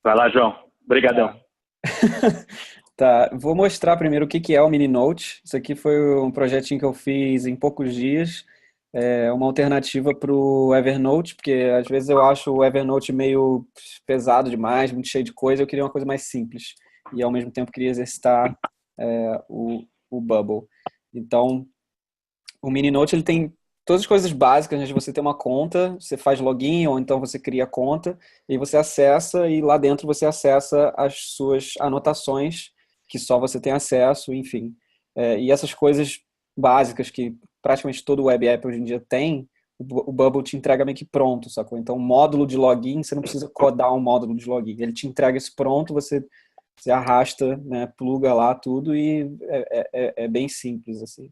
Vai lá, João. Obrigadão. Tá. Tá, vou mostrar primeiro o que que é o Mini Note. Isso aqui foi um projetinho que eu fiz em poucos dias. É uma alternativa para o Evernote, porque às vezes eu acho o Evernote meio pesado demais, muito cheio de coisa. Eu queria uma coisa mais simples e ao mesmo tempo queria exercitar o Bubble. Então, o Mini Note ele tem todas as coisas básicas, né, de você ter uma conta, você faz login ou então você cria conta e você acessa e lá dentro você acessa as suas anotações que só você tem acesso, enfim. E essas coisas básicas que praticamente todo web app hoje em dia tem, o Bubble te entrega meio que pronto, sacou? Então, módulo de login, você não precisa codar um módulo de login. Ele te entrega isso pronto, você arrasta, né, pluga lá tudo e é bem simples, assim.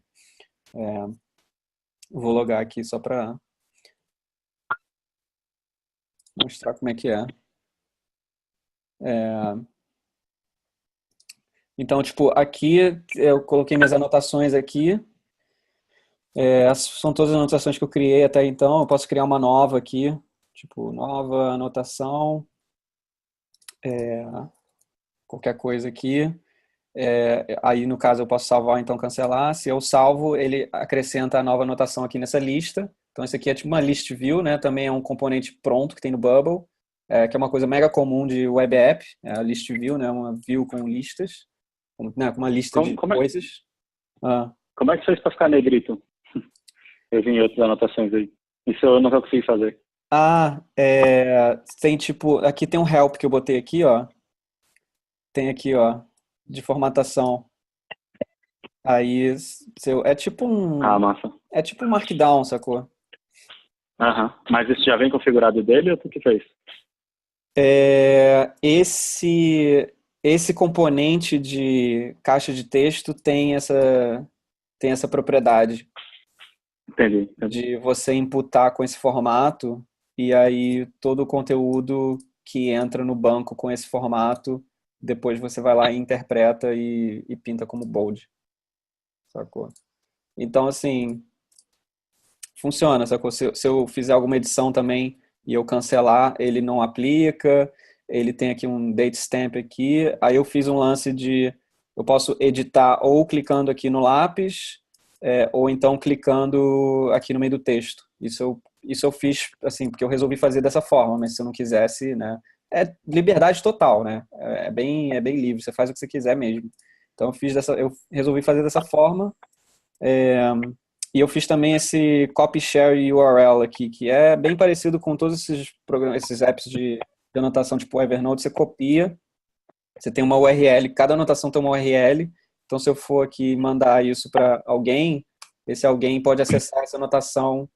Vou logar aqui só para mostrar como é que é. Então, tipo, aqui eu coloquei minhas anotações aqui. Essas são todas as anotações que eu criei até então. Eu posso criar uma nova aqui, tipo, nova anotação, qualquer coisa aqui. Aí, no caso, eu posso salvar ou então cancelar. Se eu salvo, ele acrescenta a nova anotação aqui nessa lista. Então, isso aqui é tipo uma list view, né? Também é um componente pronto que tem no Bubble, que é uma coisa mega comum de web app, é a list view, né? Uma view com listas, né? Com uma lista Como, de como, é, coisas. Ah, como é que fez para ficar negrito? Eu vi em outras anotações aí. Isso eu nunca consegui fazer. tem tipo, aqui tem um help que eu botei aqui, ó. Tem aqui, ó, de formatação. Aí, Ah, massa. é tipo um Markdown, sacou? Aham. Mas isso já vem configurado dele ou tu que fez? É, esse componente de caixa de texto tem essa propriedade Entendi. Entendi. de você imputar com esse formato e aí todo o conteúdo que entra no banco com esse formato, depois você vai lá e interpreta e pinta como bold, sacou? Então, assim, funciona, sacou? Se eu fizer alguma edição também e eu cancelar, ele não aplica, ele tem aqui um date stamp aqui, aí eu fiz um lance de, eu posso editar ou clicando aqui no lápis, ou então clicando aqui no meio do texto. Isso eu fiz, assim, porque eu resolvi fazer dessa forma, mas se eu não quisesse, né, é liberdade total, né, é bem livre, você faz o que você quiser mesmo. Então eu resolvi fazer dessa forma, e eu fiz também esse copy share URL aqui, que é bem parecido com todos esses programas, esses apps de anotação tipo Evernote. Você copia, você tem uma URL, cada anotação tem uma URL. Então, se eu for aqui mandar isso para alguém, esse alguém pode acessar essa anotação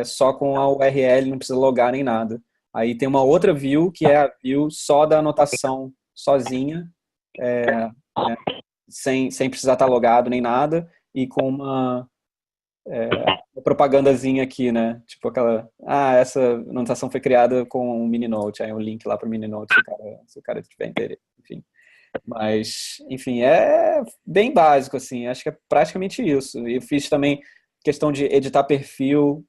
só com a URL, não precisa logar nem nada. Aí tem uma outra view, que é a view só da anotação sozinha, né, sem precisar estar logado nem nada, e com uma propagandazinha aqui, né? Tipo aquela, essa anotação foi criada com um mini note, aí um link lá para o mini note se o cara tiver interesse, enfim. Mas, enfim, é bem básico, assim, acho que é praticamente isso. Eu fiz também questão de editar perfil,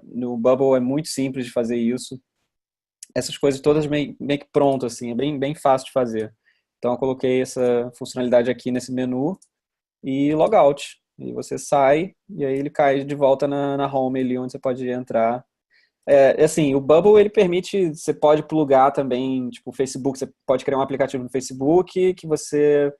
no Bubble é muito simples de fazer isso. Essas coisas todas meio que pronto, assim, é bem fácil de fazer. Então eu coloquei essa funcionalidade aqui nesse menu e logout. E você sai e aí ele cai de volta na home ali onde você pode entrar. Assim, o Bubble ele permite, você pode plugar também, tipo, o Facebook, você pode criar um aplicativo no Facebook que você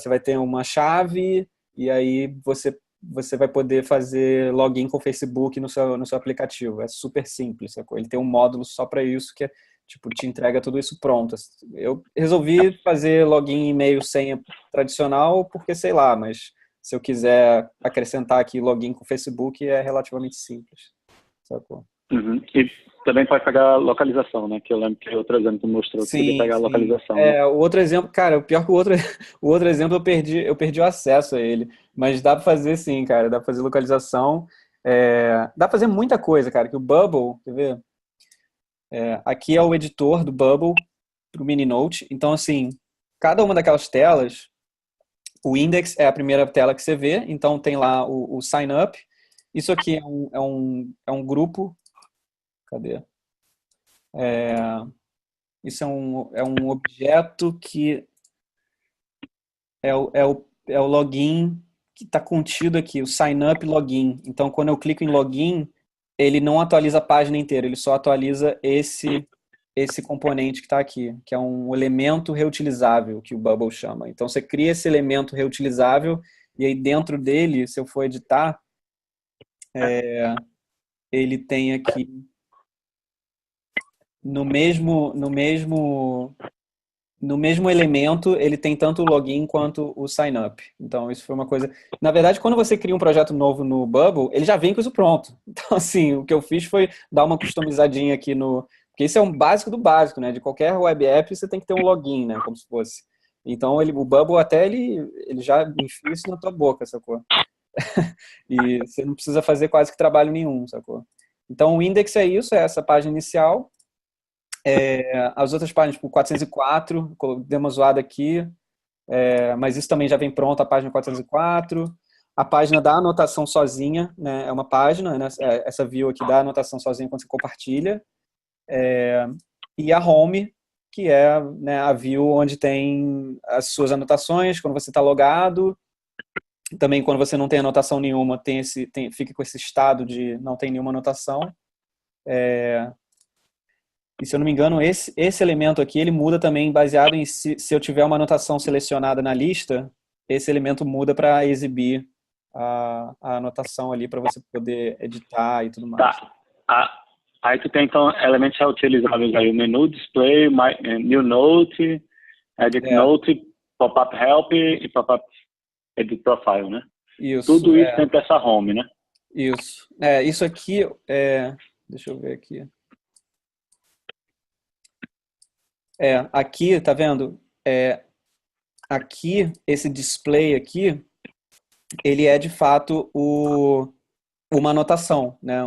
vai ter uma chave e aí você vai poder fazer login com o Facebook no seu aplicativo. É super simples, sacou? Ele tem um módulo só para isso que é, tipo, te entrega tudo isso pronto. Eu resolvi fazer login e-mail senha tradicional porque, sei lá, mas se eu quiser acrescentar aqui login com o Facebook é relativamente simples, sacou? Uhum. E também pode pegar localização, né? Que eu lembro que outro exemplo mostrou que podia Sim, pegar a sim. localização, né? O outro exemplo, cara, o pior que o outro exemplo eu perdi o acesso a ele. Mas dá pra fazer sim, cara. Dá pra fazer localização. Dá pra fazer muita coisa, cara. Que o Bubble, quer ver? Aqui é o editor do Bubble pro mini note. Então, assim, cada uma daquelas telas, o index é a primeira tela que você vê. Então tem lá o sign up. Isso aqui é um grupo. Cadê? Isso é um objeto que é o login que está contido aqui, o sign up login. Então, quando eu clico em login, ele não atualiza a página inteira, ele só atualiza esse componente que está aqui, que é um elemento reutilizável, que o Bubble chama. Então, você cria esse elemento reutilizável e aí dentro dele, se eu for editar, ele tem aqui no mesmo elemento, ele tem tanto o login quanto o sign up. Então, isso foi uma coisa. Na verdade, quando você cria um projeto novo no Bubble, ele já vem com isso pronto. Então, assim, o que eu fiz foi dar uma customizadinha aqui no. Porque isso é um básico do básico, né? De qualquer web app, você tem que ter um login, né? Como se fosse. Então, o Bubble até ele já enfia isso na tua boca, sacou? E você não precisa fazer quase que trabalho nenhum, sacou? Então, o index é isso, é essa página inicial. As outras páginas, tipo 404, dei uma zoada aqui, mas isso também já vem pronto, a página 404. A página da anotação sozinha, né, é uma página, né, essa view aqui da anotação sozinha quando você compartilha. E a home, que é, né, a view onde tem as suas anotações, quando você está logado. Também quando você não tem anotação nenhuma, fica com esse estado de não tem nenhuma anotação. E se eu não me engano, esse elemento aqui, ele muda também baseado em se eu tiver uma anotação selecionada na lista, esse elemento muda para exibir a anotação ali para você poder editar e tudo mais. Tá. Aí tu tem, então, elementos reutilizáveis aí, o menu, display, new note, edit note, pop-up help e pop-up edit profile, né? Isso, Tudo isso dentro dessa home, né? Isso. Isso aqui, deixa eu ver aqui. Aqui, tá vendo? Aqui, esse display aqui, ele é de fato uma anotação, né?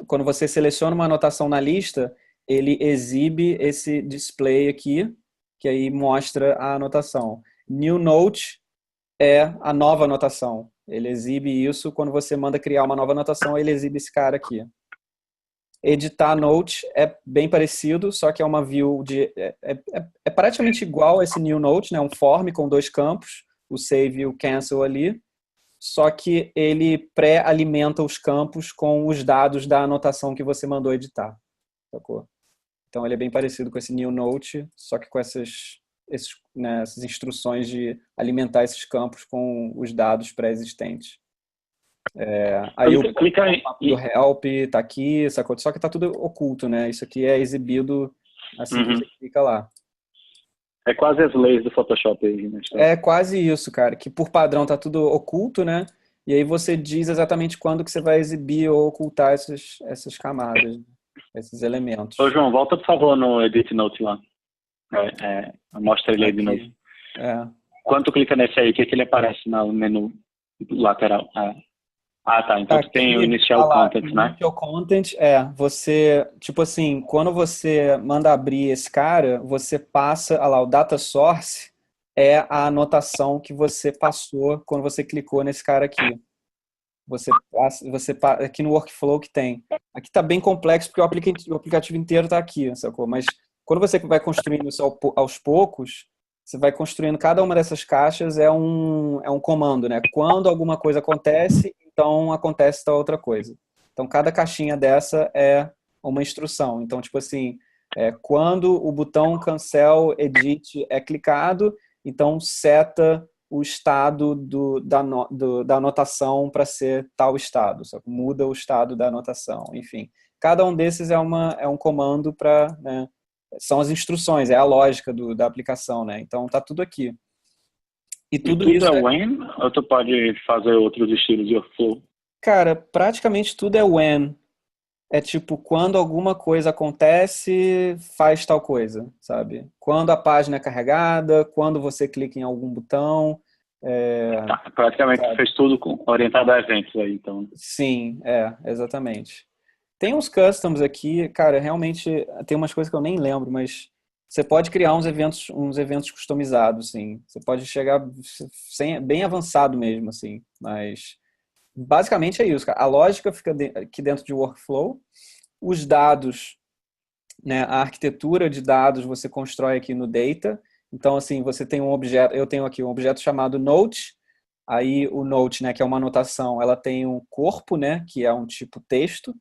Quando você seleciona uma anotação na lista, ele exibe esse display aqui, que aí mostra a anotação. New Note é a nova anotação. Ele exibe isso quando você manda criar uma nova anotação, ele exibe esse cara aqui. Editar Note é bem parecido, só que é uma view é praticamente igual a esse New Note, né? Um form com dois campos, o save e o cancel ali, só que ele pré-alimenta os campos com os dados da anotação que você mandou editar, sacou? Então ele é bem parecido com esse New Note, só que com né, essas instruções de alimentar esses campos com os dados pré-existentes. Aí o Clica do help tá aqui, sacou? Só que tá tudo oculto, né? Isso aqui é exibido assim que você clica lá. É quase as leis do Photoshop aí, né? É quase isso, cara, que por padrão tá tudo oculto, né? E aí você diz exatamente quando que você vai exibir ou ocultar essas camadas, esses elementos. Ô, João, volta, por favor, no Edit Note lá. Mostra ele aí de novo. Quando tu clica nesse aí, o que ele aparece no menu lateral? Tá. Então tu tem o Initial Content, né? Initial Content você, tipo assim, quando você manda abrir esse cara, você passa, lá, o Data Source é a anotação que você passou quando você clicou nesse cara aqui. Você aqui no workflow que tem. Aqui tá bem complexo porque o aplicativo inteiro tá aqui, sacou? Mas quando você vai construindo isso aos poucos, você vai construindo cada uma dessas caixas é um comando, né? Quando alguma coisa acontece, então acontece tal outra coisa. Então cada caixinha dessa é uma instrução. Então, tipo assim, quando o botão cancel edit é clicado, então seta o estado da anotação para ser tal estado, só que muda o estado da anotação, enfim. Cada um desses é um comando para, né, são as instruções, é a lógica da aplicação, né? Então tá tudo aqui. E tudo isso é when? Ou tu pode fazer outros estilos de workflow? Cara, praticamente tudo é when. É tipo, quando alguma coisa acontece, faz tal coisa, sabe? Quando a página é carregada, quando você clica em algum botão. Praticamente sabe? fez tudo orientado a eventos aí, então. Sim, exatamente. Tem uns customs aqui, cara, realmente tem umas coisas que eu nem lembro, mas você pode criar uns eventos customizados, sim. Você pode chegar bem avançado mesmo, assim, mas basicamente é isso, cara. A lógica fica aqui dentro de workflow, os dados né? A arquitetura de dados você constrói aqui no Data. Então, assim, você tem um objeto, eu tenho aqui um objeto chamado Note. Aí o Note, né, que é uma anotação, ela tem um corpo, né, que é um tipo texto.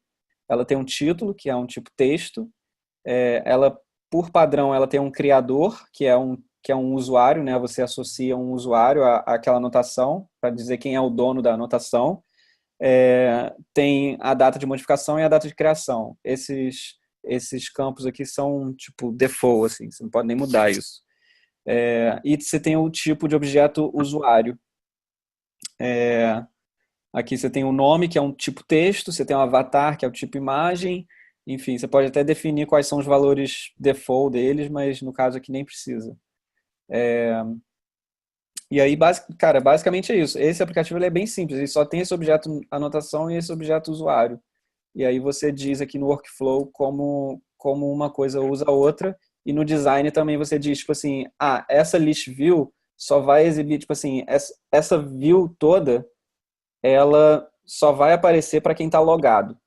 Ela tem um título, que é um tipo texto. Ela, por padrão, ela tem um criador, que é um usuário, né? Você associa um usuário àquela anotação para dizer quem é o dono da anotação. Tem a data de modificação e a data de criação. Esses campos aqui são tipo default, assim, você não pode nem mudar isso. E você tem o tipo de objeto usuário. Aqui você tem o nome, que é um tipo texto, você tem o avatar, que é o tipo imagem. Enfim, você pode até definir quais são os valores default deles, mas no caso aqui nem precisa. E aí, cara, basicamente é isso. Esse aplicativo ele é bem simples, ele só tem esse objeto anotação e esse objeto usuário. E aí você diz aqui no workflow como uma coisa usa a outra, e no design também você diz, tipo assim, essa list view só vai exibir, tipo assim, essa view toda, ela só vai aparecer para quem está logado.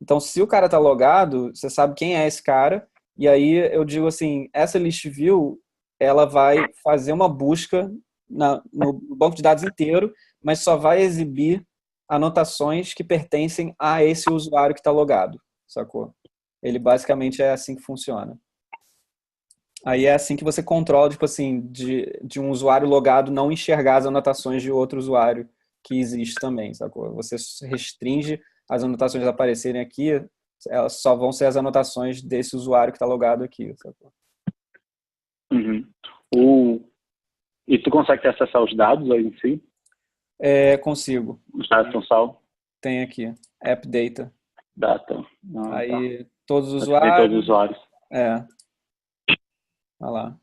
Então, se o cara está logado, você sabe quem é esse cara, e aí eu digo assim, essa list view, ela vai fazer uma busca no banco de dados inteiro, mas só vai exibir anotações que pertencem a esse usuário que está logado, sacou? Ele basicamente é assim que funciona. Aí é assim que você controla, tipo assim, de um usuário logado não enxergar as anotações de outro usuário que existe também, sacou? Você restringe as anotações aparecerem aqui, elas só vão ser as anotações desse usuário que está logado aqui, sacou? Uhum. E tu consegue acessar os dados aí em si? Consigo. Os dados são salvos? Tem aqui, App Data. Data. Aí todos os Tem todos os usuários. usuários. Olha lá.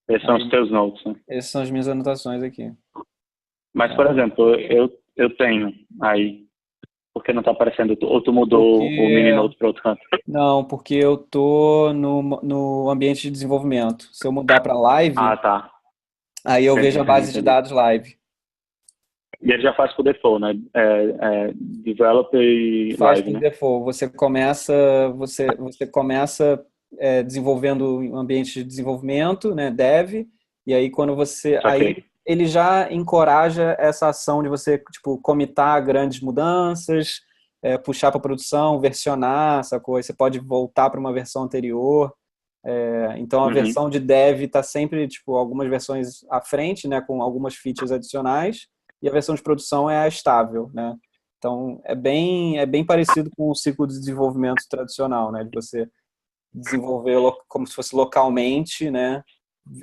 Esses são os teus notes, né? Essas são as minhas anotações aqui. Mas, por exemplo, eu tenho aí. Por que não está aparecendo? Ou tu mudou o mini note para outro canto? Não, porque eu tô no ambiente de desenvolvimento. Se eu mudar para live, Tá. aí eu vejo a base de dados live. E ele já faz por default, né? Developer e faz live, por né? default. Você começa desenvolvendo um ambiente de desenvolvimento, né, dev, e aí quando você aí ele já encoraja essa ação de você tipo commitar grandes mudanças, puxar para produção, versionar, sacou? Aí você pode voltar para uma versão anterior. Então a versão de dev está sempre tipo algumas versões à frente, né, com algumas features adicionais, e a versão de produção é a estável, né? Então é bem parecido com o ciclo de desenvolvimento tradicional, né, de você desenvolver como se fosse localmente, né?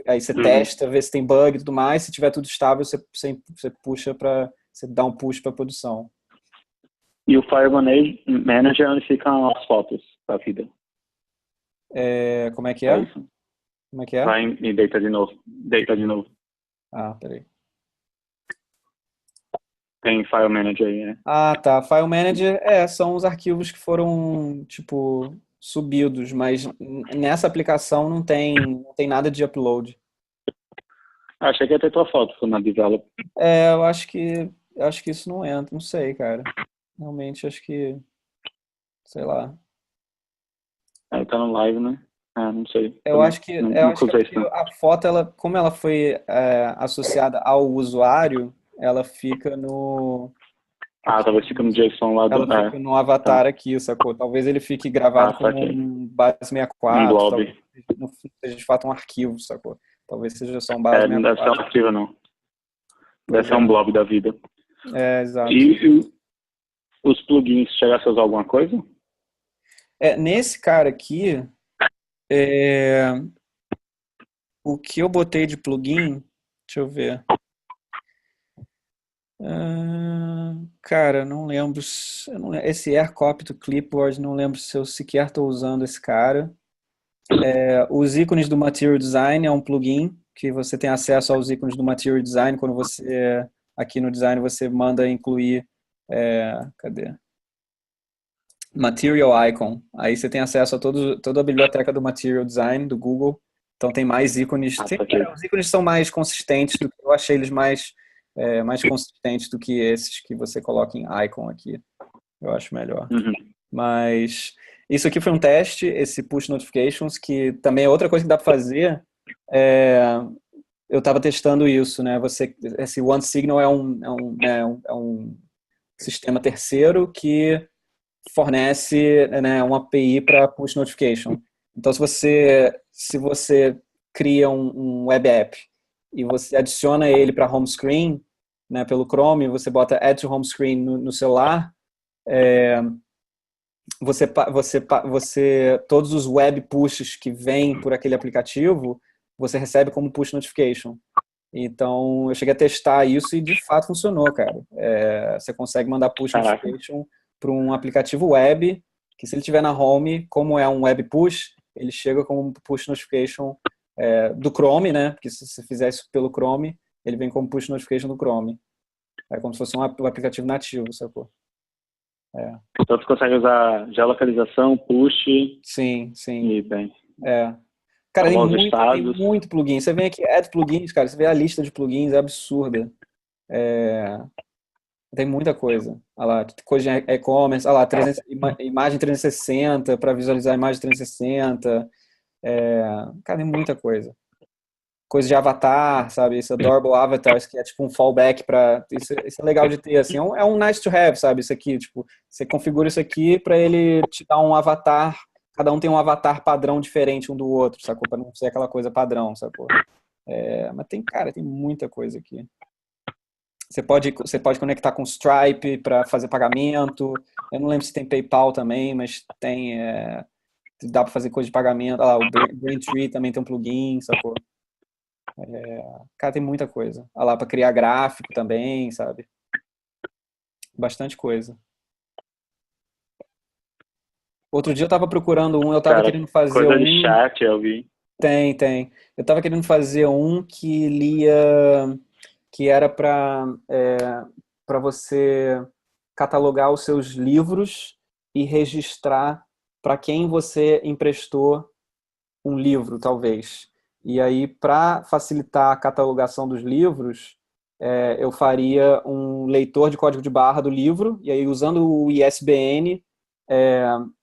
Aí você testa, vê se tem bug e tudo mais, se tiver tudo estável, você puxa para você dá um push para produção. E o File Manager é onde ficam as fotos da vida. Como é que é? Como é que é? Vai e deita de novo. Peraí. Tem File Manager aí, né? Tá. File Manager, são os arquivos que foram, tipo, subidos, mas nessa aplicação não tem nada de upload. Achei que ia ter tua foto na Develop. Eu acho que isso não entra, não sei, cara. Realmente, acho que, sei lá. Tá no live, né? Não sei. Eu acho que a foto, como ela foi associada ao usuário, ela fica no... talvez fique no JSON lá do... Ela fica no avatar aqui, sacou? Talvez ele fique gravado como um base64. Um blob. Talvez não seja de fato um arquivo, sacou? Talvez seja só um base 64. Não deve ser um arquivo, não. Deve ser um blob da vida. Exato. E os plugins, chegasse a usar alguma coisa? Nesse cara aqui, o que eu botei de plugin, deixa eu ver. Cara, não lembro. Esse AirCopy to Clipboard, não lembro se eu sequer estou usando esse cara. Os ícones do Material Design é um plugin que você tem acesso aos ícones do Material Design quando você, aqui no Design, você manda incluir, cadê? Material Icon. Aí você tem acesso a toda a biblioteca do Material Design do Google. Então tem mais ícones. Os ícones são mais consistentes do que eu achei eles mais consistentes do que esses que você coloca em icon aqui. Eu acho melhor. Mas Isso aqui foi um teste, esse push notifications, que também é outra coisa que dá para fazer. É, eu estava testando isso, né? Esse OneSignal é um sistema terceiro que fornece, né, uma API para push notification. Então, se você cria um web app e você adiciona ele para home screen, né, pelo Chrome, você bota Add to Home Screen no celular, todos os web pushes que vêm por aquele aplicativo, você recebe como push notification. Então, eu cheguei a testar isso e de fato funcionou, cara. Você consegue mandar push notification para um aplicativo web, que se ele estiver na home, como é um web push, ele chega como push notification do Chrome, né? Porque se você fizer isso pelo Chrome, ele vem como push notification do Chrome. É como se fosse um aplicativo nativo, sacou? Então, você consegue usar geolocalização, push... Sim. E, bem... Cara, tem muito plugin. Você vem aqui, add plugins, cara, você vê a lista de plugins, é absurda. Tem muita coisa. Olha lá, coisa de e-commerce, olha lá, imagem 360 para visualizar a imagem 360. Cara, tem muita coisa. Coisa de avatar, sabe? Esse Adorable Avatars, que é tipo um fallback para isso é legal de ter, assim. É um nice to have, sabe? Isso aqui, tipo, você configura isso aqui para ele te dar um avatar. Cada um tem um avatar padrão diferente um do outro, sacou? Para não ser aquela coisa padrão, sacou? Mas tem muita coisa aqui. Você pode conectar com Stripe para fazer pagamento. Eu não lembro se tem PayPal também, mas tem. Dá para fazer coisa de pagamento. Olha lá, o Braintree também tem um plugin, sacou? Cara, tem muita coisa. Olha lá, para criar gráfico também, sabe? Bastante coisa. Outro dia eu tava procurando eu tava querendo fazer coisa de chat, eu vi. Tem. Eu tava querendo fazer que lia, que era para você catalogar os seus livros e registrar para quem você emprestou um livro, talvez. E aí, para facilitar a catalogação dos livros, eu faria um leitor de código de barra do livro, e aí, usando o ISBN,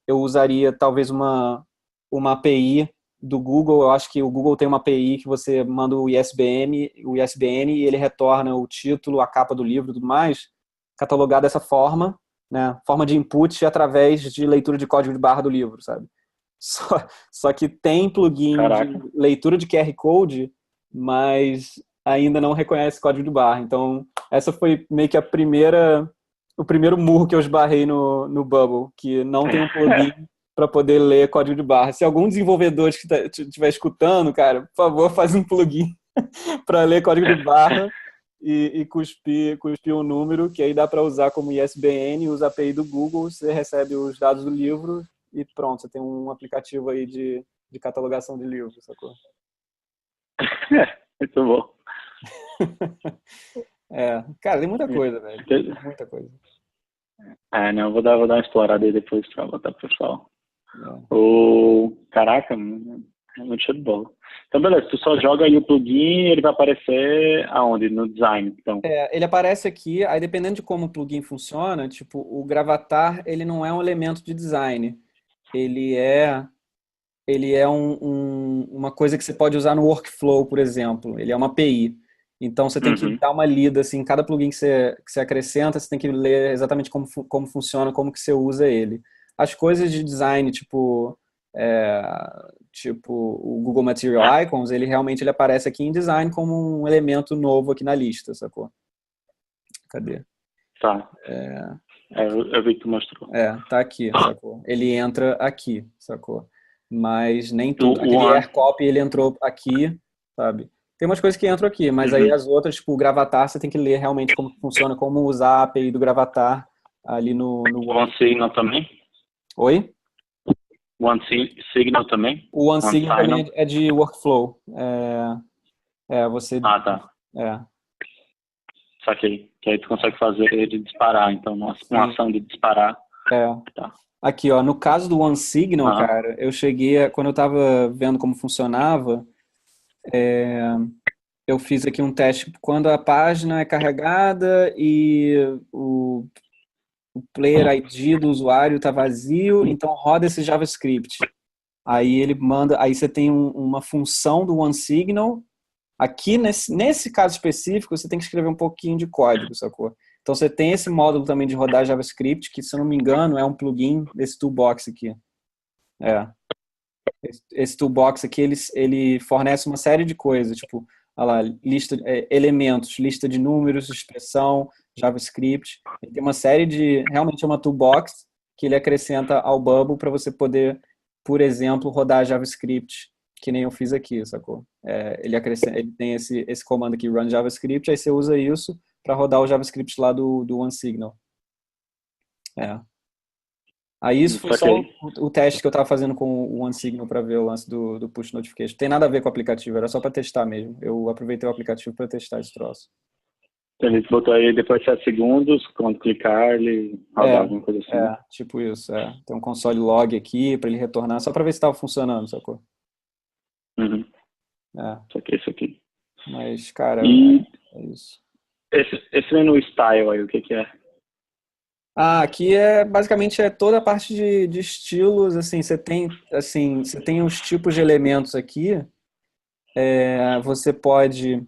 eu usaria talvez uma API do Google. Eu acho que o Google tem uma API que você manda o ISBN e ele retorna o título, a capa do livro e tudo mais, catalogado dessa forma, né? Forma de input através de leitura de código de barra do livro, sabe? Só que tem plugin de leitura de QR Code, mas ainda não reconhece código de barra. Então, essa foi meio que o primeiro murro que eu esbarrei no Bubble, que não tem um plugin para poder ler código de barra. Se algum desenvolvedor que estiver escutando, cara, por favor, faz um plugin para ler código de barra e cuspir um número, que aí dá para usar como ISBN, usa a API do Google, você recebe os dados do livro e pronto, você tem um aplicativo aí de catalogação de livros, sacou? Muito bom. Cara, tem muita coisa, velho. Muita coisa. Não, vou dar uma explorada aí depois pra botar pro pessoal. Caraca, é muito show de bola. Então, beleza, tu só joga aí o plugin e ele vai aparecer aonde? No design, então. Ele aparece aqui, aí dependendo de como o plugin funciona, tipo, o Gravatar, ele não é um elemento de design. Ele é uma coisa que você pode usar no workflow, por exemplo. Ele é uma API. Então, você tem que dar uma lida, assim, cada plugin que você acrescenta, você tem que ler exatamente como funciona, como que você usa ele. As coisas de design, tipo o Google Material Icons, ele realmente aparece aqui em design como um elemento novo aqui na lista, sacou? Cadê? Tá. Eu vi que tu mostrou. Tá aqui, sacou? Ele entra aqui, sacou? Mas nem tudo. Aquele AirCopy, ele entrou aqui, sabe? Tem umas coisas que entram aqui, mas aí as outras, tipo o Gravatar, você tem que ler realmente como funciona, como usar a API do Gravatar ali no OneSignal também? Oi? OneSignal também? O OneSignal também é de workflow. Você... Ah, tá. Saquei. Que aí tu consegue fazer ele disparar, então, uma ação de disparar. Tá. Aqui, ó, no caso do OneSignal, cara, eu cheguei, quando eu tava vendo como funcionava, eu fiz aqui um teste quando a página é carregada e o player ID do usuário está vazio, então roda esse JavaScript. Aí ele manda, aí você tem uma função do OneSignal. Aqui, nesse caso específico, você tem que escrever um pouquinho de código, sacou? Então você tem esse módulo também de rodar JavaScript, que, se eu não me engano, é um plugin desse toolbox aqui. Esse toolbox aqui, ele fornece uma série de coisas, tipo, olha lá, elementos, lista de números, expressão, JavaScript. Ele tem uma série realmente é uma toolbox que ele acrescenta ao Bubble para você poder, por exemplo, rodar JavaScript, que nem eu fiz aqui, sacou? Ele tem esse comando aqui, run JavaScript, aí você usa isso para rodar o JavaScript lá do OneSignal. Aí isso foi só o teste que eu estava fazendo com o OneSignal para ver o lance do push notification. Tem nada a ver com o aplicativo, era só para testar mesmo. Eu aproveitei o aplicativo para testar esse troço. Então ele botou aí depois de 7 segundos, quando clicar, ele roda alguma coisa assim. Tipo isso. Tem um console log aqui para ele retornar, só para ver se estava funcionando, sacou? Uhum. Isso aqui. Mas, cara, é isso. Esse menu style aí, o que é? Aqui basicamente toda a parte de estilos, assim, você tem os tipos de elementos aqui, você pode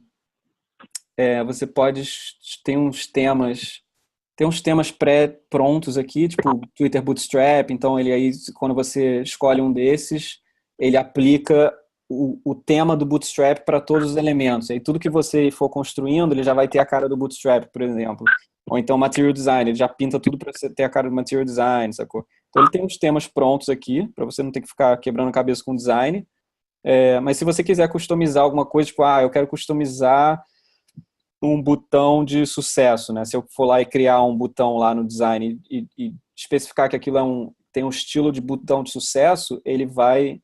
tem uns temas pré-prontos aqui, tipo Twitter Bootstrap, então ele aí, quando você escolhe um desses, ele aplica o tema do Bootstrap para todos os elementos, aí tudo que você for construindo, ele já vai ter a cara do Bootstrap, por exemplo. Ou então Material Design, ele já pinta tudo para você ter a cara do Material Design, sacou? Então ele tem uns temas prontos aqui, para você não ter que ficar quebrando a cabeça com design. Mas se você quiser customizar alguma coisa, tipo, eu quero customizar um botão de sucesso, né? Se eu for lá e criar um botão lá no design e especificar que aquilo tem um estilo de botão de sucesso, ele vai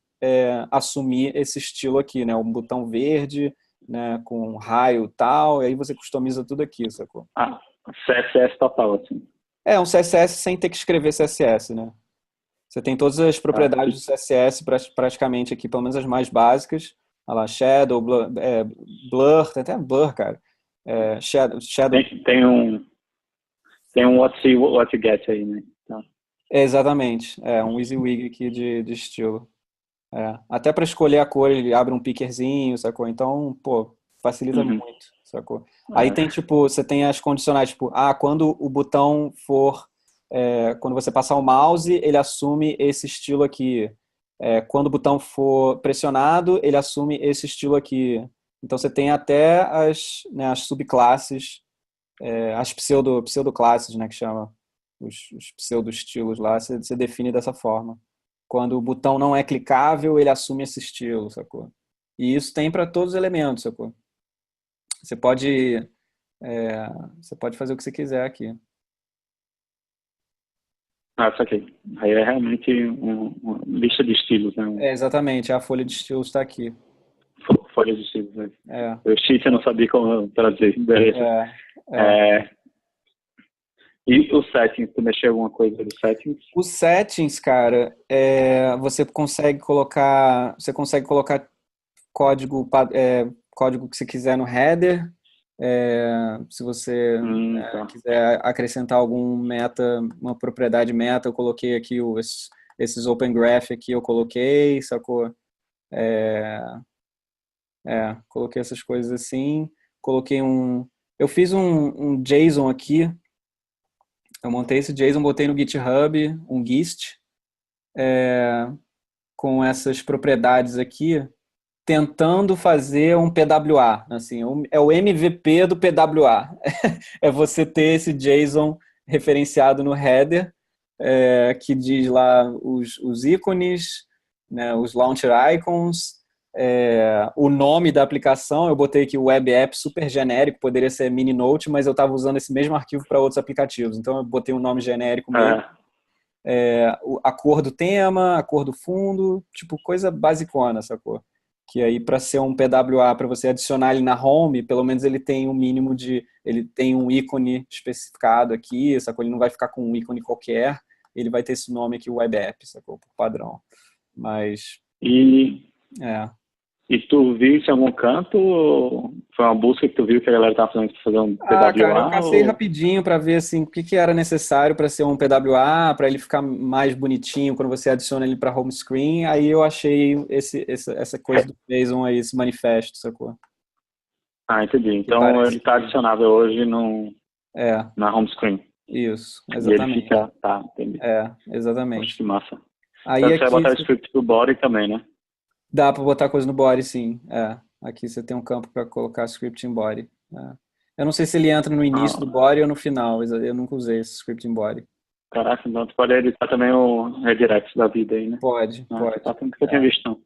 assumir esse estilo aqui, né? Um botão verde, né? Com um raio tal, e aí você customiza tudo aqui, sacou? CSS total, assim. Um CSS sem ter que escrever CSS, né? Você tem todas as propriedades do CSS praticamente aqui, pelo menos as mais básicas. Olha lá, Shadow, Blur, tem até Blur, cara. Shadow. Tem um what you get aí, né? Então. Exatamente. Um WYSIWYG aqui de estilo. Até para escolher a cor, ele abre um pickerzinho, sacou? Então, pô, facilita muito, sacou? Aí tem, tipo, você tem as condicionais, tipo, quando o botão for, quando você passar o mouse, ele assume esse estilo aqui. Quando o botão for pressionado, ele assume esse estilo aqui. Então você tem até as subclasses, as pseudoclasses, né, que chama, os pseudo-estilos lá, você define dessa forma. Quando o botão não é clicável, ele assume esse estilo, sacou? E isso tem para todos os elementos, sacou? Você pode fazer o que você quiser aqui. Saquei. Aí é realmente uma lista de estilos, né? Exatamente, a folha de estilos está aqui. Folha de estilos, né? Eu não sabia como trazer. Beleza. E os settings, tu mexeu alguma coisa dos settings? Os settings, cara, você consegue colocar código que você quiser no header. Se você quiser acrescentar algum uma propriedade meta, eu coloquei aqui esses Open Graph aqui, eu coloquei, sacou? Coloquei essas coisas assim. Eu fiz um JSON aqui. Eu montei esse JSON, botei no GitHub, um GIST, com essas propriedades aqui, tentando fazer um PWA. Assim, é o MVP do PWA. É você ter esse JSON referenciado no header, que diz lá os ícones, né, os launcher icons, o nome da aplicação. Eu botei aqui o web app super genérico, poderia ser mini note, mas eu estava usando esse mesmo arquivo para outros aplicativos, então eu botei um nome genérico mesmo. A cor do tema, a cor do fundo, tipo coisa basicona, sacou? Que aí, para ser um PWA, para você adicionar ele na home, pelo menos ele tem um mínimo ele tem um ícone especificado aqui, sacou? Ele não vai ficar com um ícone qualquer, ele vai ter esse nome aqui, web app, sacou? Por padrão. Mas... E tu viu isso em algum canto ou Foi uma busca que tu viu que a galera tava fazendo pra fazer um PWA? Cara, eu cacei rapidinho para ver assim, o que era necessário para ser um PWA, para ele ficar mais bonitinho quando você adiciona ele para home screen. Aí eu achei essa coisa do JSON aí, esse manifesto, sacou? Entendi. Então ele está adicionável hoje na home screen. Isso, exatamente. E ele fica... Tá, entendi. Exatamente. Poxa, que massa. Aí então aqui, você vai botar o script pro body também, né? Dá para botar coisa no body, sim. Aqui você tem um campo para colocar script em body. Eu não sei se ele entra no início do body ou no final. Eu nunca usei esse script em body. Caraca, então tu pode editar também o redirect da vida aí, né? Pode. Tá tudo que eu tinha visto, não.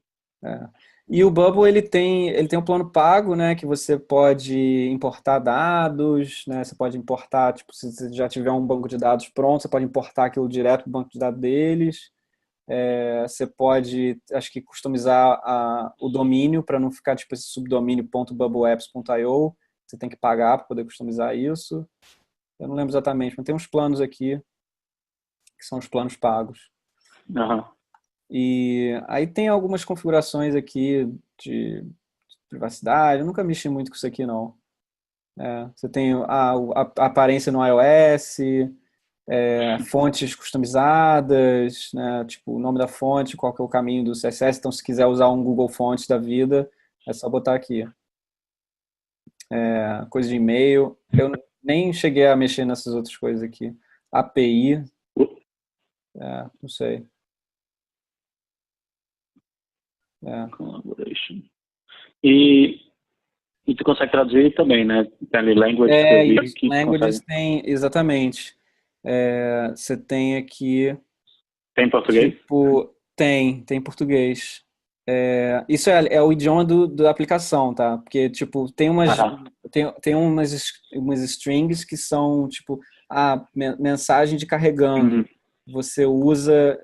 E o Bubble, ele tem um plano pago, né, que você pode importar dados, né, você pode importar, tipo, se você já tiver um banco de dados pronto, você pode importar aquilo direto do banco de dados deles. Você pode, acho que, customizar o domínio para não ficar tipo esse subdomínio .bubbleapps.io. Você tem que pagar para poder customizar isso. Eu não lembro exatamente, mas tem uns planos aqui que são os planos pagos. E aí tem algumas configurações aqui de privacidade. Eu nunca mexi muito com isso aqui, não. Você tem a aparência no iOS, fontes customizadas, né? Tipo, o nome da fonte, qual que é o caminho do CSS. Então, se quiser usar um Google Fonts da vida, é só botar aqui. Coisa de e-mail. Eu nem cheguei a mexer nessas outras coisas aqui. API. Não sei. Collaboration. E tu consegue traduzir também, né? Tem ali language que languages tem, exatamente. Você tem aqui... Tem português? Tipo, tem português. Isso é o idioma da aplicação, tá? Porque, tipo, tem umas strings que são, tipo, mensagem de carregando. Você usa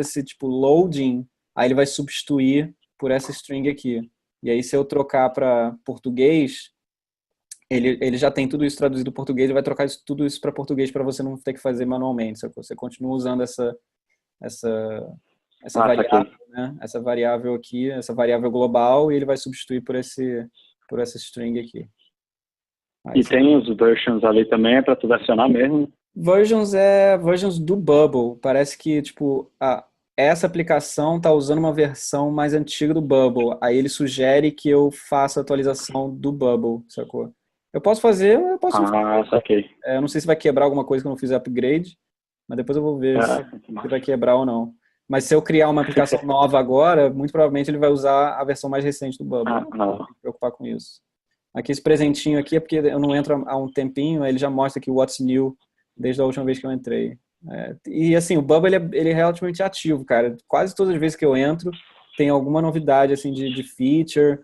esse, tipo, loading, aí ele vai substituir por essa string aqui. E aí, se eu trocar para português, ele já tem tudo isso traduzido em português, ele vai trocar tudo isso para português para você não ter que fazer manualmente. Você continua usando essa variável, né? Essa variável aqui, essa variável global, e ele vai substituir por essa string aqui. Aí tem os versions ali também, é para tu versionar mesmo? Versions do Bubble. Parece que, tipo, essa aplicação está usando uma versão mais antiga do Bubble. Aí ele sugere que eu faça a atualização do Bubble, sacou? Eu posso fazer. Saquei. Eu não sei se vai quebrar alguma coisa quando eu fizer upgrade, mas depois eu vou ver se vai quebrar ou não. Mas se eu criar uma aplicação nova agora, muito provavelmente ele vai usar a versão mais recente do Bubble. Não tem que se preocupar com isso. Aqui, esse presentinho aqui é porque eu não entro há um tempinho, ele já mostra aqui o What's New desde a última vez que eu entrei. E assim, o Bubble ele é relativamente ativo, cara. Quase todas as vezes que eu entro, tem alguma novidade assim, de feature.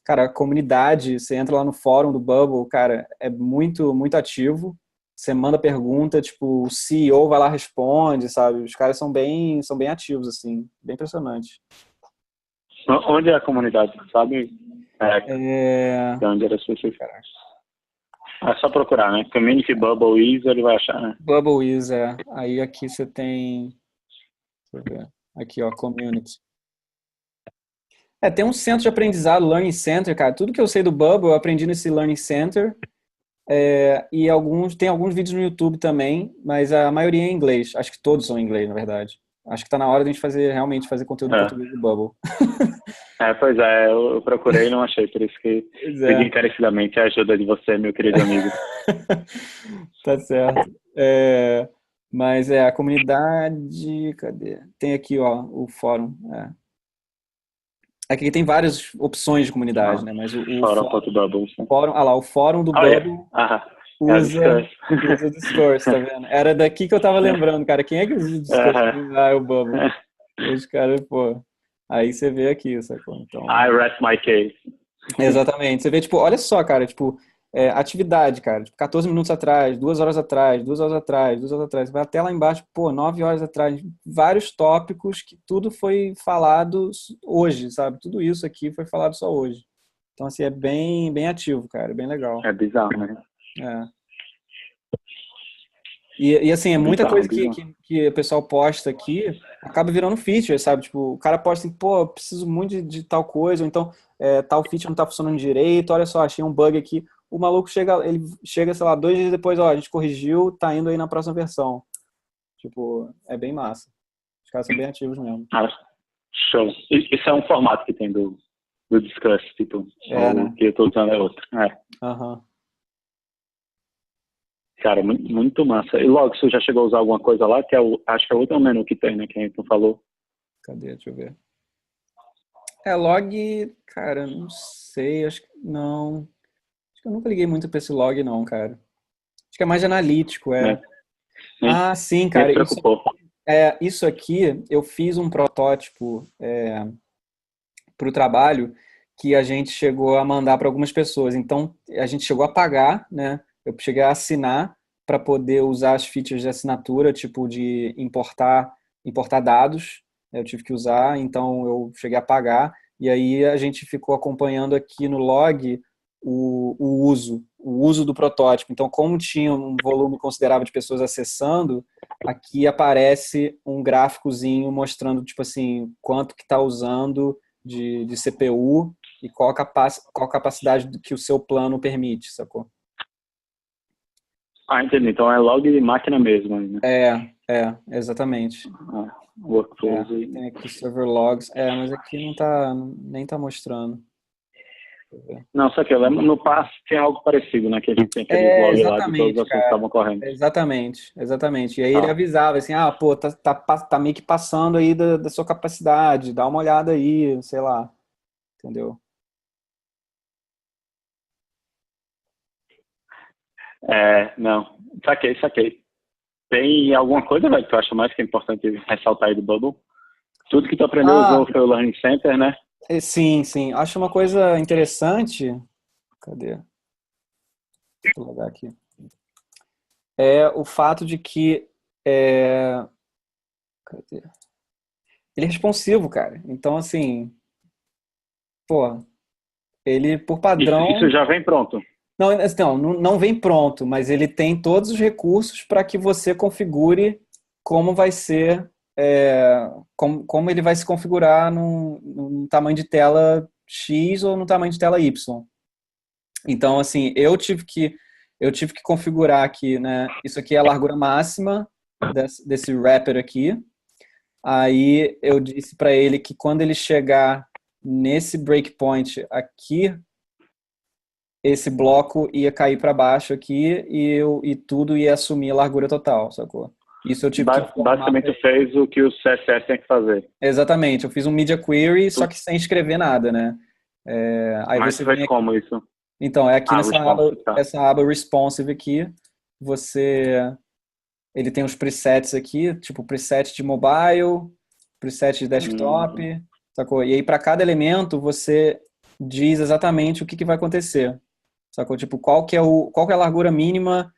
Cara, a comunidade, você entra lá no fórum do Bubble, cara, é muito, muito ativo. Você manda pergunta, tipo, o CEO vai lá responde, sabe? Os caras são bem ativos, assim, bem impressionante. Onde é a comunidade, sabe? Onde era específico? É só procurar, né? Community Bubble Is, ele vai achar, né? Bubble Is, Aí aqui você tem... Deixa eu ver. Aqui, ó, Community. Tem um centro de aprendizado, Learning Center, cara. Tudo que eu sei do Bubble, eu aprendi nesse Learning Center. E tem alguns vídeos no YouTube também, mas a maioria é em inglês. Acho que todos são em inglês, na verdade. Acho que tá na hora de a gente realmente fazer conteúdo em português do Bubble. Pois é, eu procurei e não achei, por isso que pedi encarecidamente a ajuda de você, meu querido amigo. Tá certo. Mas a comunidade, cadê? Tem aqui, ó, o fórum. Aqui tem várias opções de comunidade, né? Mas o fórum, o fórum do Bubble usa o Discourse, tá vendo? Era daqui que eu tava lembrando, cara. Quem é que usa o Discourse? É o Bubble. Os caras, pô. Aí você vê aqui, sacou? Então, I rest my case. Exatamente. Você vê, tipo, olha só, cara, tipo, atividade, cara, tipo, 14 minutos atrás, 2 horas atrás, 2 horas atrás, 2 horas atrás, vai até lá embaixo, pô, 9 horas atrás, vários tópicos que tudo foi falado hoje, sabe? Tudo isso aqui foi falado só hoje. Então, assim, é bem ativo, cara, bem legal. É bizarro, né? E assim, é muita Bizarro, coisa bizarro. que o pessoal posta aqui, acaba virando feature, sabe? Tipo, o cara posta assim, pô, eu preciso muito de tal coisa, ou então tal feature não tá funcionando direito, olha só, achei um bug aqui. O maluco ele chega, sei lá, 2 dias depois, ó, a gente corrigiu, tá indo aí na próxima versão. Tipo, é bem massa. Os caras são bem ativos mesmo. Ah, show. Isso é um formato que tem do Discuss, tipo, o Né? que eu tô usando é outro. Aham. Cara, muito massa. E logo, você já chegou a usar alguma coisa lá, que acho que é o outro menu que tem, né, que a gente não falou. Cadê? Deixa eu ver. Log, cara, não sei, acho que não. Acho que eu nunca liguei muito pra esse log, não, cara. Acho que é mais analítico, Né? Nem, Ah, sim, nem se cara. preocupou. Isso aqui, eu fiz um protótipo para o trabalho que a gente chegou a mandar para algumas pessoas. Então, a gente chegou a pagar, né? Eu cheguei a assinar para poder usar as features de assinatura, tipo de importar dados. Eu tive que usar, então eu cheguei a pagar. E aí a gente ficou acompanhando aqui no log o uso do protótipo. Então, como tinha um volume considerável de pessoas acessando, aqui aparece um gráficozinho mostrando, tipo assim, quanto que está usando de CPU e qual a capacidade que o seu plano permite, sacou? Ah, entendi. Então é log de máquina mesmo, né? Exatamente. Workflows Aí e... tem aqui server logs. Mas aqui não tá, nem tá mostrando. Deixa eu ver. Não, só que eu lembro, no pass tinha algo parecido, né? Que a gente tem aqueles logs lá de todos os Exatamente, assuntos que cara. estavam correndo. Exatamente. E aí ele Ah, avisava assim, pô, tá meio que passando aí da sua capacidade, dá uma olhada aí, sei lá, entendeu? não. Saquei. Tem alguma coisa, velho, que tu acha mais que é importante ressaltar aí do Bubble? Tudo que tu aprendeu Ah, usou foi o Learning Center, né? sim. Acho uma coisa interessante. Cadê? Deixa eu logar aqui. É o fato de que cadê? Ele é responsivo, cara. Então, assim, pô, ele por Isso padrão. já vem pronto. Não vem pronto, mas ele tem todos os recursos para que você configure como vai ser, como ele vai se configurar num tamanho de tela X ou no tamanho de tela Y. Então, assim, eu tive que configurar aqui, né? Isso aqui é a largura máxima desse wrapper aqui. Aí eu disse para ele que quando ele chegar nesse breakpoint aqui, esse bloco ia cair para baixo aqui e tudo ia assumir a largura total, sacou? Isso eu tive que informar para Basicamente ele. fez o que o CSS tem que fazer. Exatamente, eu fiz um media query, só Tu- que sem escrever nada, né? Aí Mas você tu fez vem aqui. como isso? Então, é aqui Ah, nessa aba, responsive, tá. essa aba responsive aqui, ele tem os presets aqui, tipo preset de mobile, preset de desktop, Hum, sacou? E aí para cada elemento você diz exatamente o que vai acontecer. Sacou? Tipo, qual que é a largura mínima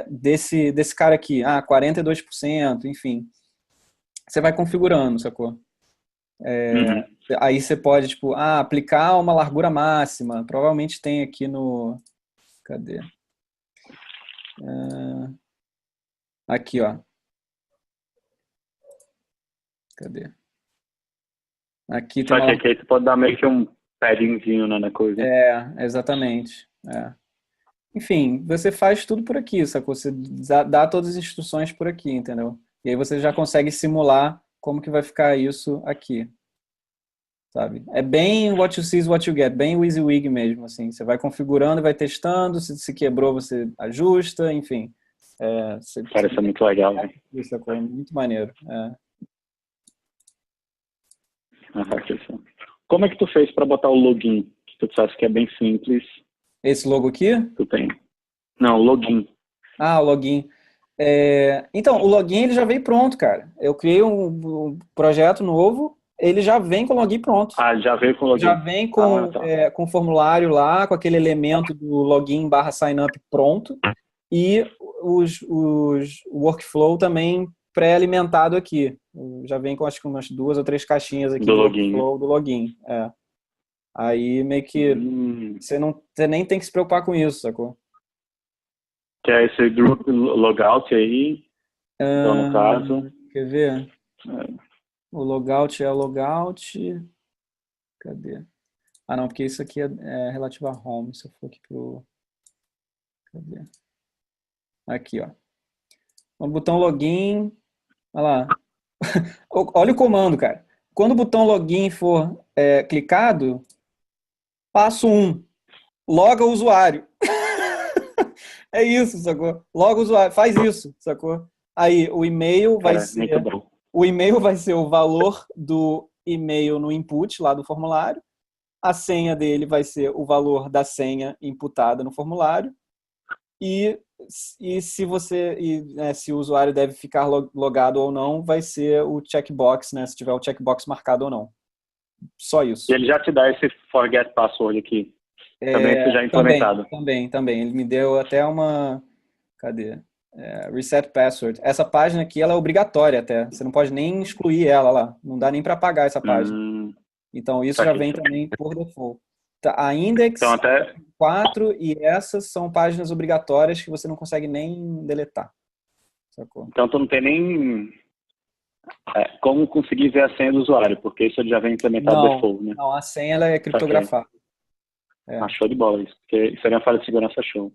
desse cara aqui? 42%, enfim. Você vai configurando, sacou? uhum. Aí você pode, tipo, aplicar uma largura máxima. Provavelmente tem aqui no... Cadê? Aqui, ó. Cadê? Aqui tem Só uma que largura... aqui aí tu pode dar meio que um paddingzinho, né, na coisa. Exatamente. Enfim, você faz tudo por aqui, sacou? Você dá todas as instruções por aqui, entendeu? E aí você já consegue simular como que vai ficar isso aqui. Sabe? É bem what you see is what you get, bem WYSIWYG mesmo, assim. Você vai configurando e vai testando, se quebrou você ajusta, enfim. Você Parece muito legal, velho. isso, é muito maneiro. Como é que tu fez para botar o login? Que tu sabes que é bem simples. Esse logo aqui? Tu tem. Não, login. O login. Então, o login ele já veio pronto, cara. Eu criei um projeto novo, ele já vem com o login pronto. Ah, já veio com Já login. vem Ah, com, tá. com o formulário lá, com aquele elemento do login barra signup pronto, e o workflow também pré-alimentado aqui. Já vem com acho que umas 2 ou 3 caixinhas aqui Do de login, né? workflow do login. Aí meio que Hum. você nem tem que se preocupar com isso, sacou? Que é esse group logout aí. Então, no caso, Quer ver? O logout é logout. Cadê? Ah, não, porque isso aqui é relativo a home. Se eu for aqui pro... Cadê? Aqui, ó. No botão login. Olha lá. Olha o comando, cara. Quando o botão login for clicado, passo 1. Loga o usuário. É isso, sacou? Loga o usuário. Faz isso, sacou? Aí o e-mail vai cara, muito ser... bom. O e-mail vai ser o valor do e-mail no input lá do formulário. A senha dele vai ser o valor da senha imputada no formulário. E, se o usuário deve ficar logado ou não, vai ser o checkbox, né? Se tiver o checkbox marcado ou não. Só E isso. ele já te dá esse forget password aqui. Também isso já é implementado. Também. Ele me deu até uma... Cadê? Reset password. Essa página aqui, ela é obrigatória até. Você não pode nem excluir ela lá. Não dá nem para apagar essa página. Então, isso Tá já aqui. vem também por default. A Então, Index até 4 e essas são páginas obrigatórias que você não consegue nem deletar. Sacou? Então, tu não tem nem como conseguir ver a senha do usuário, porque isso já vem implementado default, né? Não, a senha ela é Saquei. criptografada. Show de bola isso, porque seria uma falha de segurança show.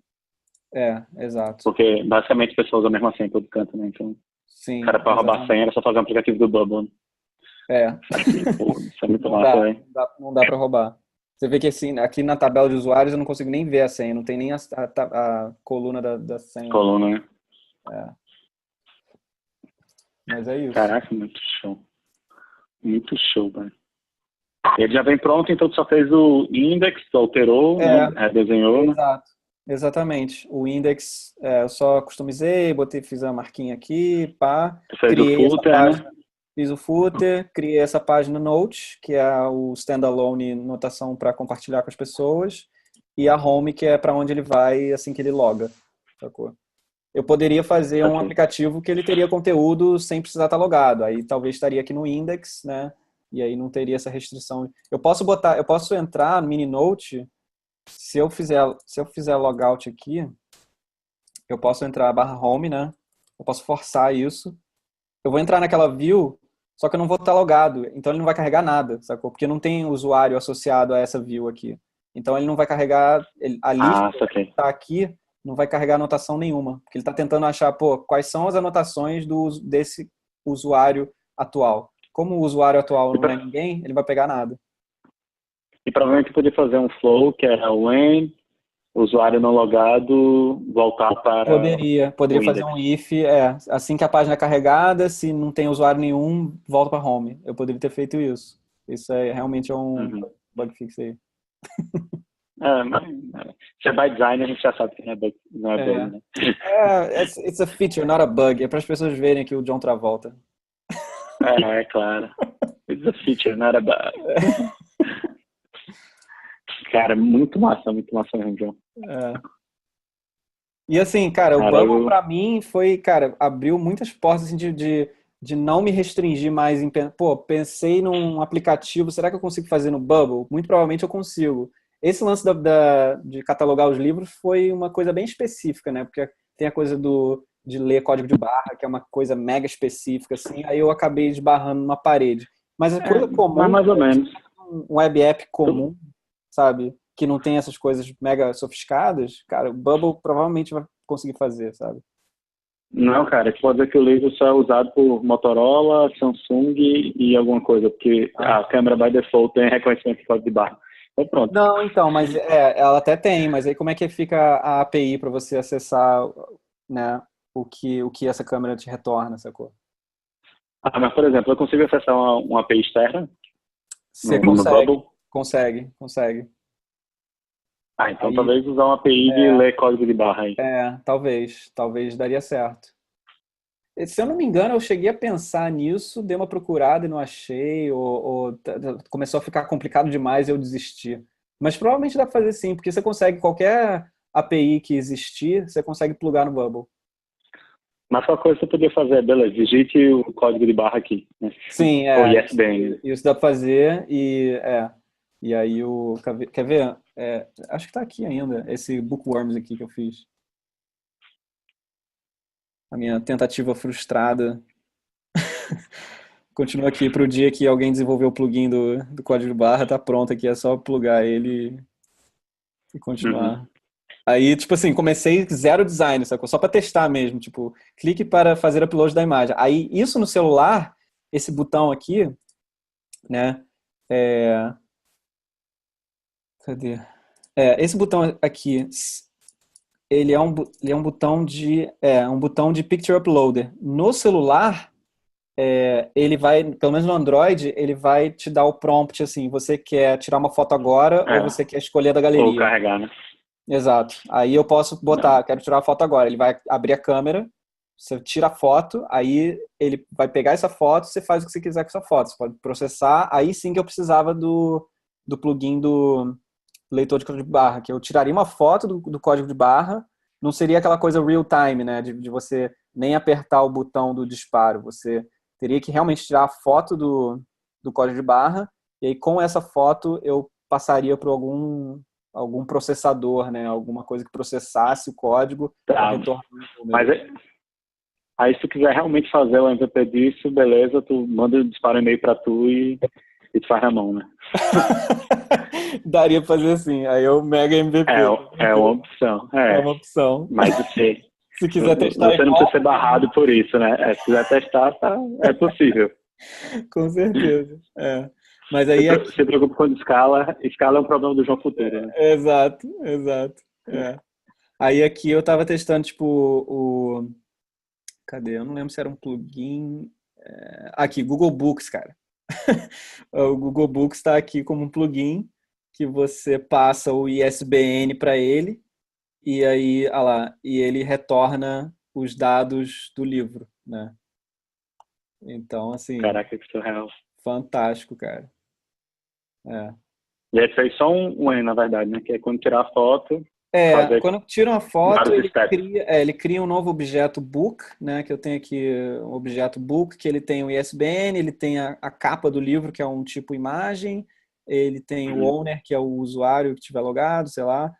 Exato. Porque, basicamente, as pessoas usam a mesma senha em todo canto, né? Então, Sim, o cara, pra roubar a senha, era só fazer um aplicativo do Bubble. Pô, isso é muito massa, velho. Não dá para roubar. Você vê que assim, aqui na tabela de usuários eu não consigo nem ver a senha, não tem nem a coluna da senha. Coluna, né? Mas é isso. Caraca, muito show. Muito show, velho. Ele já vem pronto, então tu só fez o index, tu alterou, né? Desenhou, né? Exato. Exatamente. O index, eu só customizei, fiz a marquinha aqui, pá, Tu fez o criei essa footer, página, né? fiz o footer, criei essa página Note, que é o standalone notação para compartilhar com as pessoas, e a home, que é para onde ele vai assim que ele loga, sacou? Eu poderia fazer um Ok. aplicativo que ele teria conteúdo sem precisar estar logado, aí talvez estaria aqui no index, né? E aí não teria essa restrição. Eu posso entrar no mini Note. Se eu fizer logout aqui, eu posso entrar barra home, né? Eu posso forçar isso. Eu vou entrar naquela view, só que eu não vou estar logado. Então ele não vai carregar nada, sacou? Porque não tem usuário associado a essa view aqui. Então ele não vai carregar... A lista que Saquei. está aqui não vai carregar anotação nenhuma. Porque ele está tentando achar, quais são as anotações desse usuário atual. Como o usuário atual não é ninguém, ele vai pegar nada. E provavelmente podia fazer um flow que era when usuário não logado voltar para Poderia o fazer index. um if, assim que a página é carregada, se não tem usuário nenhum, volta para home. Eu poderia ter feito isso. Isso realmente é um bug fix aí. Mas, se é by design, a gente já sabe que não é bug, né? It's a feature, not a bug. É para as pessoas verem aqui o John Travolta. É claro. It's a feature, not a bug. Cara, muito massa mesmo, John. E assim, cara, o Bubble pra mim foi, cara, abriu muitas portas assim, de não me restringir mais em, pensei num aplicativo, será que eu consigo fazer no Bubble? Muito provavelmente eu consigo. Esse lance de catalogar os livros foi uma coisa bem específica, né? Porque tem a coisa de ler código de barra, que é uma coisa mega específica, assim, aí eu acabei esbarrando numa parede. Mas a coisa comum, mas mais ou menos. Um web app comum, sabe? Que não tem essas coisas mega sofisticadas, cara, o Bubble provavelmente vai conseguir fazer, sabe? Não, cara, pode dizer que o livro só é usado por Motorola, Samsung e alguma coisa, porque a câmera by default tem reconhecimento de código de barra. Então pronto. Não, então, mas ela até tem, mas aí como é que fica a API para você acessar, né, o que essa câmera te retorna, sacou? Mas por exemplo, eu consigo acessar uma API externa Você no Bubble? Consegue. Então Aí, talvez usar uma API de ler código de barra aí. talvez daria certo. Se eu não me engano, eu cheguei a pensar nisso, dei uma procurada e não achei, ou começou a ficar complicado demais e eu desisti. Mas provavelmente dá pra fazer sim, porque você consegue, qualquer API que existir, você consegue plugar no Bubble. Mas só coisa que você podia fazer, beleza, digite o código de barra aqui. Né? Sim, Ou ISBN. isso dá pra fazer e aí quer ver? Acho que tá aqui ainda, esse Bookworms aqui que eu fiz. a minha tentativa frustrada continua aqui para o dia que alguém desenvolver o plugin do código de barra, tá pronto aqui, é só plugar ele e continuar. Aí, tipo assim, comecei zero design, sacou? Só para testar mesmo, tipo, clique para fazer upload da imagem. Aí, isso no celular, esse botão aqui, né, cadê? Esse botão aqui, ele é um botão um botão de Picture Uploader. No celular, ele vai, pelo menos no Android, ele vai te dar o prompt assim, você quer tirar uma foto agora ou você quer escolher da galeria? Ou carregar, né? Exato. Aí eu posso botar, quero tirar uma foto agora. Ele vai abrir a câmera, você tira a foto, aí ele vai pegar essa foto, você faz o que você quiser com essa foto. Você pode processar. Aí sim que eu precisava do plugin do leitor de código de barra, que eu tiraria uma foto do código de barra, não seria aquela coisa real time, né, de você nem apertar o botão do disparo. Você teria que realmente tirar a foto do código de barra, e aí com essa foto eu passaria para algum processador, né? Alguma coisa que processasse o código para retornar o número. Mas aí se tu quiser realmente fazer o MVP disso, beleza, tu manda dispara um e-mail para tu e tu faz na mão, né? Daria pra fazer assim, aí eu mega MVP. É uma opção. É uma opção. Mas você, se quiser testar você não precisa ser barrado por isso, né? Se quiser testar, é possível. Com certeza. Mas aí se preocupa quando escala é um problema do João Futuro, né? Exato. Aí aqui eu tava testando, tipo, cadê? Eu não lembro se era um plugin. Aqui, Google Books, cara. O Google Books está aqui como um plugin que você passa o ISBN para ele e aí, e ele retorna os dados do livro, né? Então, assim... Caraca, que surreal. Fantástico, cara. E aí fez só um N, na verdade, né? Que é quando tirar a foto... Quando tira uma foto, ele cria um novo objeto book, né? Que eu tenho aqui um objeto book, que ele tem o ISBN, ele tem a capa do livro, que é um tipo imagem, ele tem o owner, que é o usuário que tiver logado, sei lá.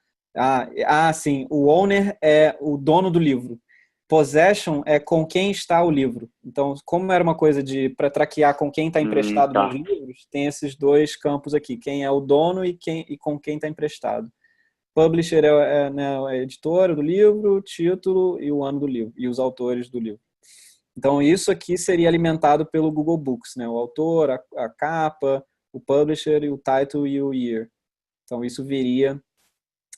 Sim, o owner é o dono do livro. Possession é com quem está o livro. Então, como era uma coisa para traquear com quem está emprestado meus livros, tem esses dois campos aqui, quem é o dono e com quem está emprestado. Publisher né, a editora do livro, o título e o ano do livro, e os autores do livro. Então, isso aqui seria alimentado pelo Google Books, né? O autor, a capa, o publisher, o title e o year. Então, isso viria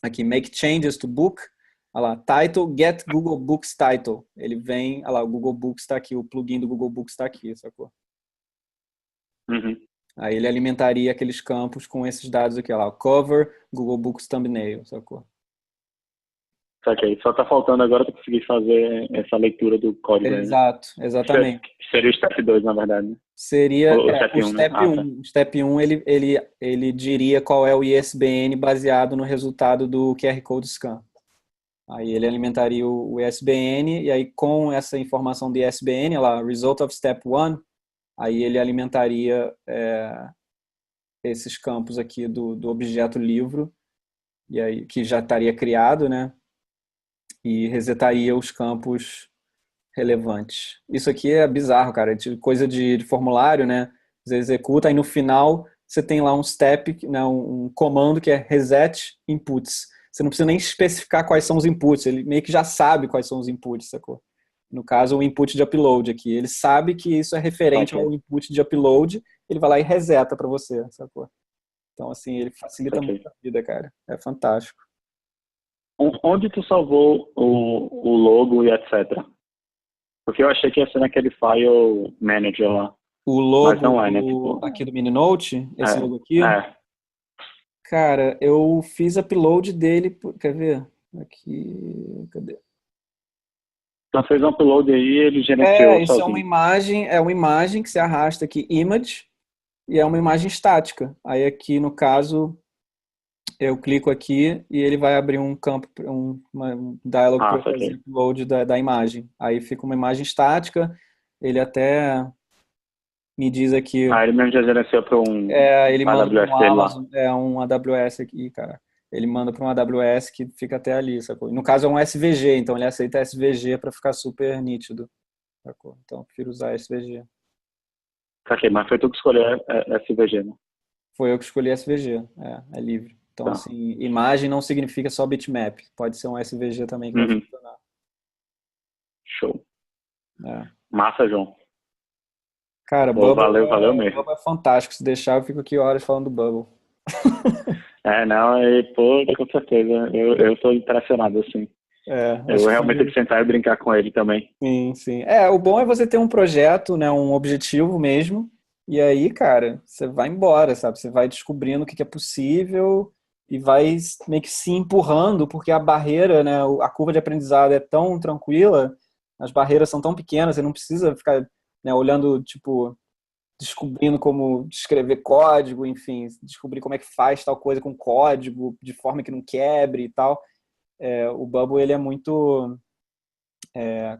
aqui, make changes to book, title, get Google Books title. Ele vem, o Google Books está aqui, o plugin do Google Books está aqui, sacou? Aí ele alimentaria aqueles campos com esses dados aqui, cover, Google Books thumbnail, sacou? Saquei. Só tá faltando agora para conseguir fazer essa leitura do código. Exato, né? Exatamente. Seria o step 2, na verdade, né? Seria o step 1, né? O step 1 ele diria qual é o ISBN baseado no resultado do QR Code Scan. Aí ele alimentaria o ISBN e aí com essa informação do ISBN, result of step 1, aí ele alimentaria esses campos aqui do objeto livro, e aí, que já estaria criado, né? E resetaria os campos relevantes. Isso aqui é bizarro, cara. Coisa de formulário, né? Você executa, aí no final você tem lá um step, né? um comando que é reset inputs. Você não precisa nem especificar quais são os inputs, ele meio que já sabe quais são os inputs, sacou? No caso, o input de upload aqui. Ele sabe que isso é referente ao input de upload, ele vai lá e reseta para você, sacou? Então, assim, ele facilita muito a vida, cara. É fantástico. Onde tu salvou o logo e etc? Porque eu achei que ia ser naquele file manager lá. O logo mas não é, né? Aqui do MiniNote, esse logo aqui? Cara, eu fiz upload dele, quer ver? Aqui, cadê? Então fez um upload aí, ele gerenciou isso sozinho. É uma imagem que se arrasta aqui, image, e é uma imagem estática. Aí aqui, no caso, eu clico aqui e ele vai abrir um campo, um dialog para fazer upload da imagem. Aí fica uma imagem estática, ele até me diz aqui... ele mesmo já gerenciou para um ele manda AWS um Amazon, um AWS aqui, cara. ele manda para um AWS que fica até ali, sacou? No caso é um SVG, então ele aceita SVG para ficar super nítido, sacou? Então eu prefiro usar SVG. Ok, mas foi tu que escolheu SVG, né? Foi eu que escolhi SVG, é livre. Então, Tá. assim, imagem não significa só bitmap, pode ser um SVG também que vai funcionar. Show. É. Massa, João. Cara, Pô, Bubble valeu mesmo. Bubble é fantástico. Se deixar, eu fico aqui horas falando do Bubble. Não, pô, com certeza. Eu tô impressionado, assim. Eu realmente tenho que sentar e brincar com ele também. Sim, sim. O bom é você ter um projeto, né, um objetivo mesmo, e aí, cara, você vai embora, sabe? Você vai descobrindo o que é possível e vai meio que se empurrando, porque a barreira, né, a curva de aprendizado é tão tranquila, as barreiras são tão pequenas, você não precisa ficar, né, olhando, tipo, descobrindo como escrever código, enfim, descobrir como é que faz tal coisa com código, de forma que não quebre e tal. O Bubble, ele é muito...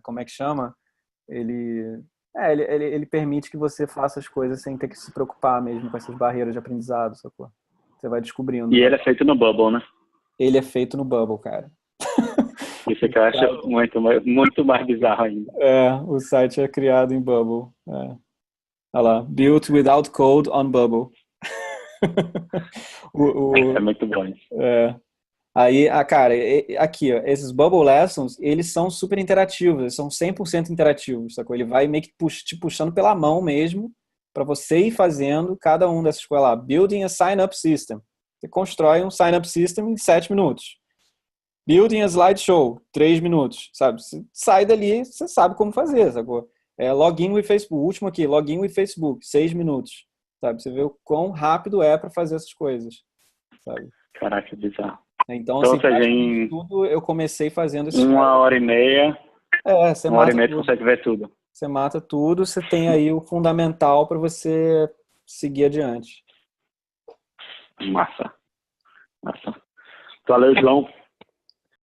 como é que chama? Ele permite que você faça as coisas sem ter que se preocupar mesmo com essas barreiras de aprendizado, sacou? Você vai descobrindo. E ele é feito no Bubble, né? Ele é feito no Bubble, cara. Isso que eu acho muito mais bizarro ainda. O site é criado em Bubble. Olha lá, built without code on Bubble. É muito bom isso. Aí, cara, aqui, ó, esses Bubble Lessons, eles são super interativos, eles são 100% interativos, sacou? Ele vai meio que te puxando pela mão mesmo, para você ir fazendo cada um dessas coisas lá. Building a sign-up system. Você constrói um sign-up system em 7 minutos. Building a slideshow, 3 minutos, sabe? Você sai dali, você sabe como fazer, sacou? Login with Facebook, o último aqui, login with Facebook, 6 minutos, sabe? Você vê o quão rápido é para fazer essas coisas, sabe? Caraca, bizarro. Então, assim, praticamente tudo eu comecei fazendo esses 1h30. Você uma hora e meia tudo. você consegue ver tudo. Você mata tudo, você tem aí o fundamental para você seguir adiante. Massa. Valeu, João.